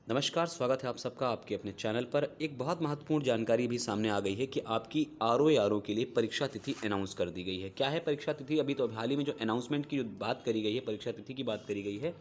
नमस्कार, स्वागत है आप सबका आपके अपने चैनल पर। एक बहुत महत्वपूर्ण जानकारी भी सामने आ गई है कि आपकी आरओ के लिए परीक्षा तिथि अनाउंस कर दी गई है। क्या है परीक्षा तिथि? अभी तो हाल ही में जो अनाउंसमेंट की जो बात करी गई है, परीक्षा तिथि की बात करी गई है,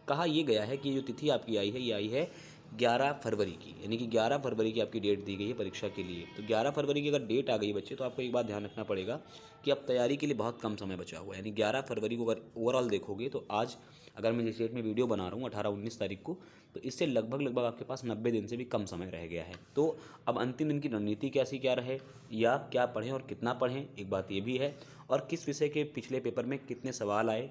कहा ये गया है कि जो तिथि आपकी आई है, ये आई है 11 फरवरी की, यानी कि 11 फरवरी की आपकी डेट दी गई है परीक्षा के लिए। तो 11 फरवरी की अगर डेट आ गई बच्चे, तो आपको एक बात ध्यान रखना पड़ेगा कि अब तैयारी के लिए बहुत कम समय बचा हुआ है। यानी 11 फरवरी को अगर ओवरऑल देखोगे तो आज अगर मैं जिस डेट में वीडियो बना रहा हूँ 18-19 तारीख को, तो इससे लगभग आपके पास 90 दिन से भी कम समय रह गया है। तो अब अंतिम दिन की रणनीति कैसी क्या रहे, या क्या पढ़ें और कितना पढ़ें, एक बात ये भी है। और किस विषय के पिछले पेपर में कितने सवाल आए,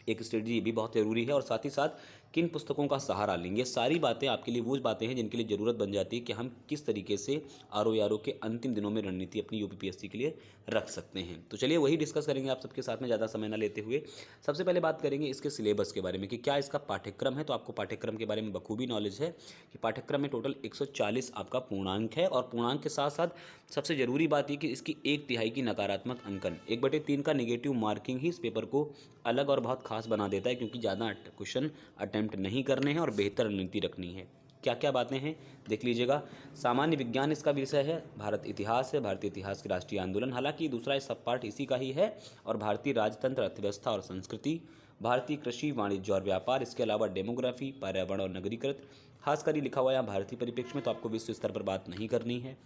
एक स्ट्रेटजी ये भी बहुत ज़रूरी है। और साथ ही साथ किन पुस्तकों का सहारा लेंगे, सारी बातें आपके लिए वो बातें हैं जिनके लिए ज़रूरत बन जाती है कि हम किस तरीके से आरओ के अंतिम दिनों में रणनीति अपनी यूपीपीएससी के लिए रख सकते हैं। तो चलिए वही डिस्कस करेंगे आप सबके साथ में, ज़्यादा समय ना लेते हुए। सबसे पहले बात करेंगे इसके सिलेबस के बारे में कि क्या इसका पाठ्यक्रम है। तो आपको पाठ्यक्रम के बारे में बखूबी नॉलेज है कि पाठ्यक्रम में टोटल 140 आपका पूर्णांक है। और पूर्णांक के साथ साथ सबसे ज़रूरी बात यह कि इसकी 1/3 की नकारात्मक अंकन, 1/3 का नेगेटिव मार्किंग ही इस पेपर को अलग और बहुत खास बना देता है, क्योंकि ज़्यादा क्वेश्चन अटैम्प्ट नहीं करने हैं और बेहतर रणनीति रखनी है। क्या क्या बातें हैं देख लीजिएगा। सामान्य विज्ञान इसका विषय है, भारत इतिहास है, भारतीय इतिहास के राष्ट्रीय आंदोलन, हालांकि दूसरा सब पार्ट इसी का ही है, और भारतीय राजतंत्र, अर्थव्यवस्था और संस्कृति, भारतीय कृषि, वाणिज्य और व्यापार, इसके अलावा डेमोग्राफी, पर्यावरण और नगरीकृत। खासकर ये लिखा हुआ है यहाँ भारतीय परिप्रेक्ष्य में, तो आपको विश्व स्तर पर बात नहीं करनी है।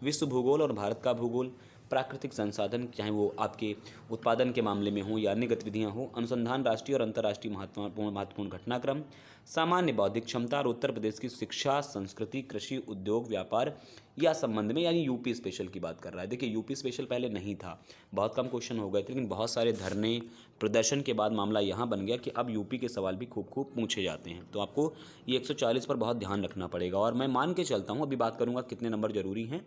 विश्व भूगोल और भारत का भूगोल, प्राकृतिक संसाधन, चाहे वो आपके उत्पादन के मामले में हो या अन्य गतिविधियां हो, अनुसंधान, राष्ट्रीय और अंतर्राष्ट्रीय महत्वपूर्ण घटनाक्रम, सामान्य बौद्धिक क्षमता और उत्तर प्रदेश की शिक्षा, संस्कृति, कृषि, उद्योग, व्यापार या संबंध में, यानी यूपी स्पेशल की बात कर रहा है। देखिए यूपी स्पेशल पहले नहीं था, बहुत कम क्वेश्चन हो गए थे, लेकिन बहुत सारे धरने प्रदर्शन के बाद मामला यहाँ बन गया कि अब यूपी के सवाल भी खूब खूब पूछे जाते हैं। तो आपको ये 140 पर बहुत ध्यान रखना पड़ेगा। और मैं मान के चलता हूँ, अभी बात करूँगा कितने नंबर जरूरी हैं।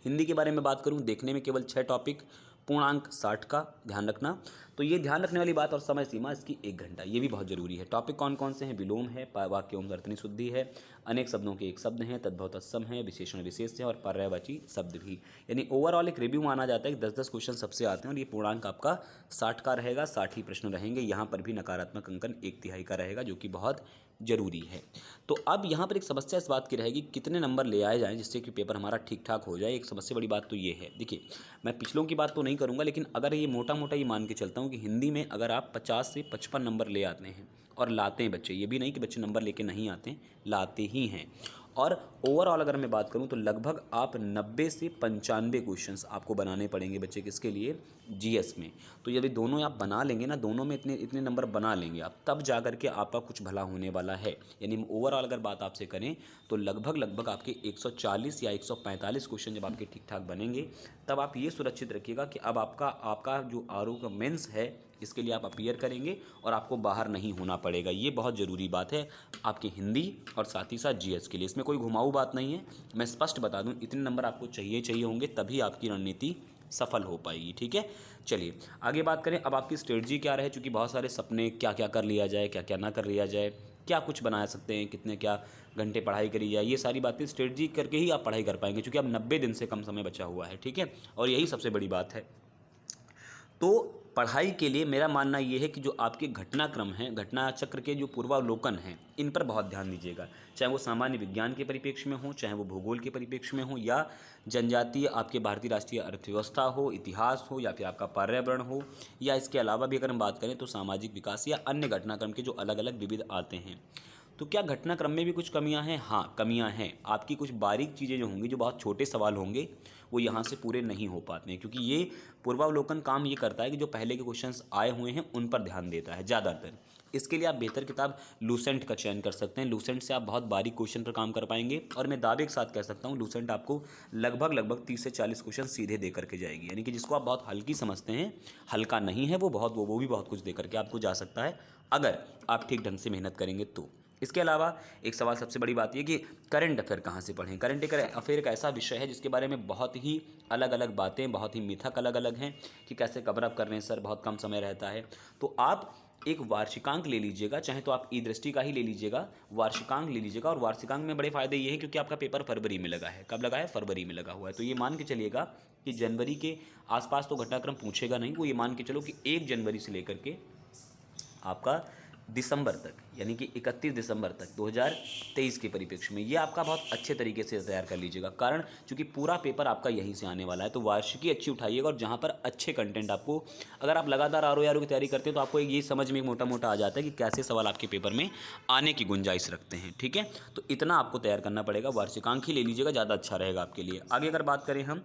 हिंदी के बारे में बात करूं, देखने में केवल 6 टॉपिक, पूर्णांक 60 का ध्यान रखना। तो ये ध्यान रखने वाली बात, और समय सीमा इसकी 1 घंटा, ये भी बहुत जरूरी है। टॉपिक कौन कौन से हैं? विलोम है, वाक्यों में अर्थनी शुद्धि है, अनेक शब्दों के एक शब्द हैं, तद्भव तत्सम है, विशेषण विशेष है, और पर्यायवाची शब्द भी। यानी ओवरऑल एक रिव्यू माना जाता है कि 10-10 क्वेश्चन सबसे आते हैं, और ये पूर्णांक आपका 60 का रहेगा, 60 ही प्रश्न रहेंगे। यहाँ पर भी नकारात्मक अंकन 1/3 का रहेगा, जो कि बहुत जरूरी है। तो अब यहाँ पर एक समस्या इस बात की रहेगी कितने नंबर ले आए जाएं जिससे कि पेपर हमारा ठीक ठाक हो जाए। एक सबसे बड़ी बात तो ये है, देखिए मैं पिछलों की बात तो नहीं करूँगा, लेकिन अगर ये मोटा मोटा ये मान के चलता हूँ कि हिंदी में अगर आप 50 से 55 नंबर ले आते हैं, और लाते हैं बच्चे, ये भी नहीं कि बच्चे नंबर लेके नहीं आते हैं, लाते ही हैं। और ओवरऑल अगर मैं बात करूं तो लगभग आप 90 से 95 क्वेश्चंस आपको बनाने पड़ेंगे बच्चे, किसके लिए? जीएस में। तो यदि दोनों आप बना लेंगे ना, दोनों में इतने इतने नंबर बना लेंगे आप, तब जा करके आपका कुछ भला होने वाला है। यानी ओवरऑल अगर बात आपसे करें तो लगभग आपके 140 या 145 क्वेश्चन जब आपके ठीक ठाक बनेंगे, तब आप ये सुरक्षित रखिएगा कि अब आपका जो आरओ का मेंस है, इसके लिए आप अपीयर करेंगे और आपको बाहर नहीं होना पड़ेगा। ये बहुत ज़रूरी बात है आपकी हिंदी और साथ ही साथ जीएस के लिए। इसमें कोई घुमाऊ बात नहीं है, मैं स्पष्ट बता दूं, इतने नंबर आपको चाहिए होंगे, तभी आपकी रणनीति सफल हो पाएगी। ठीक है, चलिए आगे बात करें। अब आपकी स्ट्रेटजी क्या रहे, चूँकि बहुत सारे सपने, क्या क्या कर लिया जाए, क्या क्या ना कर लिया जाए, क्या कुछ बना सकते हैं, कितने क्या घंटे पढ़ाई करी जाए, ये सारी बातें स्ट्रेटजी करके ही आप पढ़ाई कर पाएंगे, क्योंकि अब 90 दिन से कम समय बचा हुआ है। ठीक है, और यही सबसे बड़ी बात है। तो पढ़ाई के लिए मेरा मानना ये है कि जो आपके घटनाक्रम हैं, घटना चक्र के जो पूर्वावलोकन हैं, इन पर बहुत ध्यान दीजिएगा। चाहे वो सामान्य विज्ञान के परिप्रेक्ष्य में हो, चाहे वो भूगोल के परिप्रेक्ष्य में हो, या जनजातीय आपके भारतीय राष्ट्रीय अर्थव्यवस्था हो, इतिहास हो, या फिर आपका पर्यावरण हो, या इसके अलावा भी अगर हम बात करें तो सामाजिक विकास या अन्य घटनाक्रम के जो अलग अलग विविध आते हैं। तो क्या घटनाक्रम में भी कुछ कमियां हैं? हाँ, कमियां हैं। आपकी कुछ बारीक चीज़ें जो होंगी, जो बहुत छोटे सवाल होंगे, वो यहाँ से पूरे नहीं हो पाते हैं, क्योंकि ये पूर्वावलोकन काम ये करता है कि जो पहले के क्वेश्चंस आए हुए हैं उन पर ध्यान देता है ज़्यादातर। इसके लिए आप बेहतर किताब लूसेंट का चयन कर सकते हैं। लूसेंट से आप बहुत बारीक क्वेश्चन पर काम कर पाएंगे, और मैं दावे के साथ कह सकता हूँ लूसेंट आपको लगभग 30 से 40 क्वेश्चन सीधे दे करके जाएगी। यानी कि जिसको आप बहुत हल्की समझते हैं, हल्का नहीं है वो भी बहुत कुछ दे करके आपको जा सकता है, अगर आप ठीक ढंग से मेहनत करेंगे तो। इसके अलावा एक सवाल, सबसे बड़ी बात यह कि करंट अफेयर कहाँ से पढ़ें। करंट अफेयर एक ऐसा विषय है जिसके बारे में बहुत ही अलग अलग बातें, बहुत ही मिथक अलग अलग हैं कि कैसे कवर अप कर रहे हैं सर, बहुत कम समय रहता है। तो आप एक वार्षिकांक ले लीजिएगा, चाहे तो आप ई दृष्टि का ही ले लीजिएगा, वार्षिकांक ले लीजिएगा। और वार्षिकांक में बड़े फायदे ये हैं क्योंकि आपका पेपर फरवरी में लगा है। कब लगा है? फरवरी में लगा हुआ है। तो ये मान के चलिएगा कि जनवरी के आसपास तो घटनाक्रम पूछेगा नहीं, वो ये मान के चलो कि 1 जनवरी से लेकर के आपका दिसंबर तक, यानी कि 31 दिसंबर तक 2023 के परिप्रेक्ष्य में ये आपका बहुत अच्छे तरीके से तैयार कर लीजिएगा। कारण चूंकि पूरा पेपर आपका यहीं से आने वाला है, तो वार्षिकी अच्छी उठाइएगा और जहाँ पर अच्छे कंटेंट आपको, अगर आप लगातार आर की तैयारी करते हैं तो आपको ये समझ में मोटा मोटा आ जाता है कि कैसे सवाल आपके पेपर में आने की गुंजाइश रखते हैं। ठीक है, तो इतना आपको तैयार करना पड़ेगा, वार्षिकांक ही ले लीजिएगा, ज़्यादा अच्छा रहेगा आपके लिए। आगे अगर बात करें हम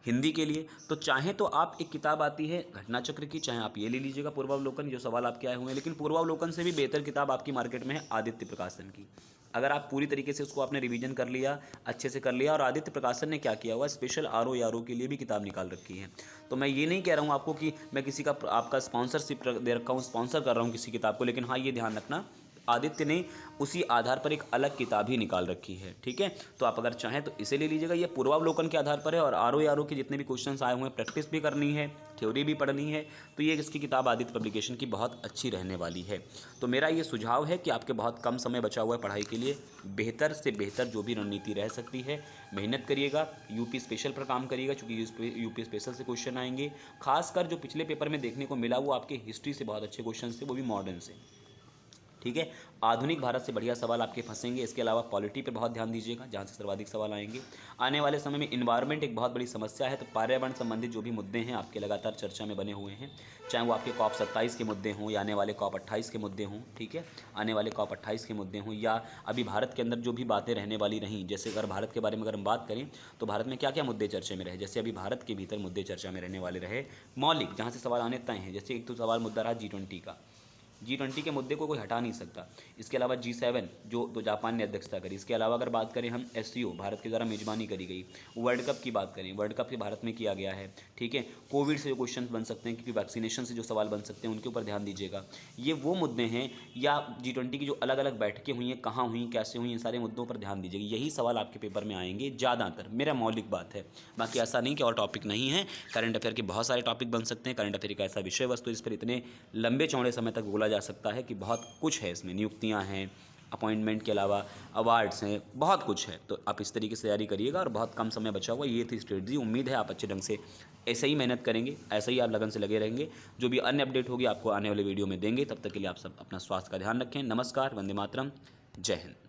हिंदी के लिए, तो चाहे तो आप एक किताब आती है घटना चक्र की, चाहे आप ये ले लीजिएगा पूर्वावलोकन, जो सवाल आपके आए हुए हैं। लेकिन पूर्वावलोकन से भी बेहतर किताब आपकी मार्केट में है आदित्य प्रकाशन की। अगर आप पूरी तरीके से उसको आपने रिवीजन कर लिया, अच्छे से कर लिया, और आदित्य प्रकाशन ने क्या किया हुआ, स्पेशल आर के लिए भी किताब निकाल रखी है। तो मैं ये नहीं कह रहा हूँ आपको कि मैं किसी का आपका स्पॉन्सरशिप दे रखा हूँ, स्पॉन्सर कर रहा हूँ किसी किताब को, लेकिन हाँ ये ध्यान रखना आदित्य ने उसी आधार पर एक अलग किताब ही निकाल रखी है। ठीक है, तो आप अगर चाहें तो इसे ले लीजिएगा, ये पूर्वावलोकन के आधार पर है, और आर के जितने भी क्वेश्चंस आए हुए हैं प्रैक्टिस भी करनी है, थ्योरी भी पढ़नी है, तो ये इसकी किताब आदित्य पब्लिकेशन की बहुत अच्छी रहने वाली है। तो मेरा ये सुझाव है कि आपके बहुत कम समय बचा हुआ है पढ़ाई के लिए, बेहतर से बेहतर जो भी रणनीति रह सकती है मेहनत करिएगा, यूपी स्पेशल पर काम करिएगा, चूँकि यूपी स्पेशल से क्वेश्चन आएंगे। खासकर जो पिछले पेपर में देखने को मिला वो आपके हिस्ट्री से बहुत अच्छे क्वेश्चन थे, वो भी मॉडर्न से। ठीक है, आधुनिक भारत से बढ़िया सवाल आपके फंसेंगे। इसके अलावा पॉलिटी पे बहुत ध्यान दीजिएगा, जहाँ से सर्वाधिक सवाल आएंगे। आने वाले समय में इन्वायरमेंट एक बहुत बड़ी समस्या है, तो पर्यावरण संबंधित जो भी मुद्दे हैं आपके लगातार चर्चा में बने हुए हैं, चाहे वो आपके COP 27 के मुद्दे हों या आने वाले COP 28 के मुद्दे हों। ठीक है, आने वाले COP 28 के मुद्दे हों या अभी भारत के अंदर जो भी बातें रहने वाली रहीं, जैसे अगर भारत के बारे में अगर हम बात करें तो भारत में क्या क्या मुद्दे चर्चा में रहे, जैसे अभी भारत के भीतर मुद्दे चर्चा में रहने वाले रहे मौलिक, जहाँ से सवाल आने तय हैं। जैसे एक तो सवाल मुद्दा रहा G20 का, G20 के मुद्दे को कोई हटा नहीं सकता। इसके अलावा G7 जो तो जापान ने अध्यक्षता करी। इसके अलावा अगर बात करें हम SCO, भारत के द्वारा मेजबानी करी गई। वर्ल्ड कप की बात करें, वर्ल्ड कप के भारत में किया गया है। ठीक है, कोविड से जो क्वेश्चन बन सकते हैं, क्योंकि वैक्सीनेशन से जो सवाल बन सकते हैं उनके ऊपर ध्यान दीजिएगा। ये वो मुद्दे हैं, या G20 की जो अलग अलग बैठकें हुई हैं, कहाँ हुई, कैसे हुई, इन सारे मुद्दों पर ध्यान दीजिएगा। यही सवाल आपके पेपर में आएंगे ज़्यादातर, मेरा मौलिक बात है। बाकी ऐसा नहीं कि और टॉपिक नहीं है, करंट अफेयर के बहुत सारे टॉपिक बन सकते हैं। करंट अफेयर एक ऐसा विषय वस्तु इस पर इतने लंबे चौड़े समय तक बोला जा सकता है कि बहुत कुछ है इसमें, नियुक्तियां हैं, अपॉइंटमेंट के अलावा अवार्ड्स हैं, बहुत कुछ है। तो आप इस तरीके से तैयारी करिएगा, और बहुत कम समय बचा हुआ, ये थी स्ट्रेटजी। उम्मीद है आप अच्छे ढंग से ऐसे ही मेहनत करेंगे, ऐसे ही आप लगन से लगे रहेंगे। जो भी अन्य अपडेट होगी आपको आने वाले वीडियो में देंगे। तब तक के लिए आप सब अपना स्वास्थ्य का ध्यान रखें। नमस्कार, वंदे मातरम, जय हिंद।